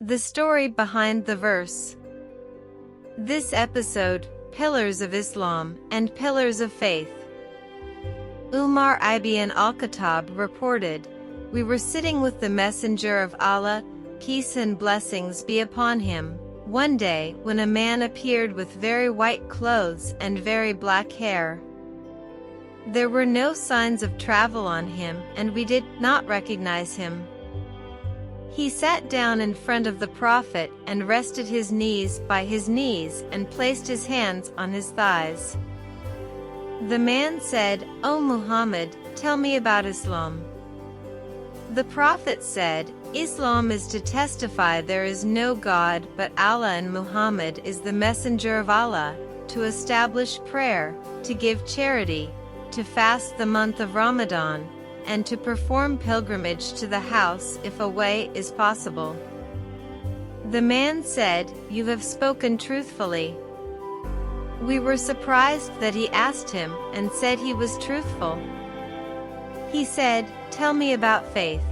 The story behind the verse. This episode, Pillars of Islam and Pillars of Faith. Umar ibn al-Khattab reported, "We were sitting with the Messenger of Allah, peace and blessings be upon him, one day when a man appeared with very white clothes and very black hair. There were no signs of travel on him and we did not recognize him. He sat down in front of the Prophet and rested his knees by his knees and placed his hands on his thighs. The man said, 'O Muhammad, tell me about Islam.' The Prophet said, 'Islam is to testify there is no God but Allah and Muhammad is the messenger of Allah, to establish prayer, to give charity, to fast the month of Ramadan, and to perform pilgrimage to the house if a way is possible.' The man said, 'You have spoken truthfully.' We were surprised that he asked him and said he was truthful. He said, 'Tell me about faith.'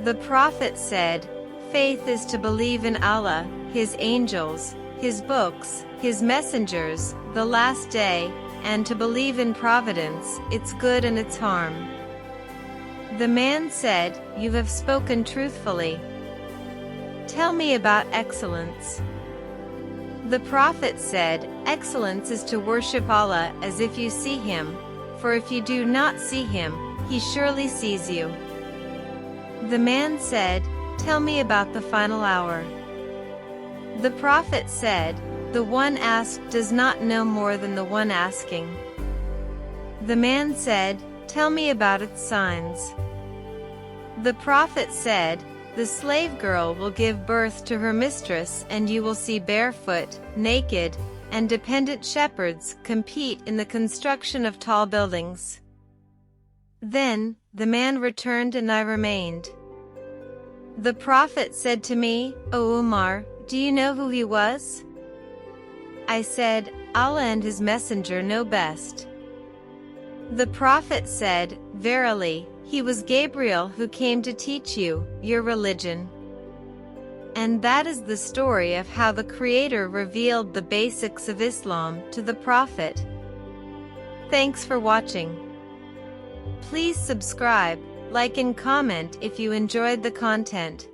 The Prophet said, 'Faith is to believe in Allah, His angels, His books, His messengers, the last day, and to believe in providence, its good and its harm.' The man said, 'You have spoken truthfully. Tell me about excellence.' The Prophet said, 'Excellence is to worship Allah as if you see Him, for if you do not see Him, He surely sees you.' The man said, 'Tell me about the final hour.' The Prophet said, 'The one asked does not know more than the one asking.' The man said, 'Tell me about its signs.' The Prophet said, 'The slave girl will give birth to her mistress and you will see barefoot, naked, and dependent shepherds compete in the construction of tall buildings.' Then, the man returned and I remained. The Prophet said to me, 'O Umar, do you know who he was?' I said, 'Allah and His Messenger know best.' The Prophet said, 'Verily, he was Gabriel who came to teach you your religion.' And that is the story of how the Creator revealed the basics of Islam to the Prophet. Thanks for watching. Please subscribe, like and comment if you enjoyed the content.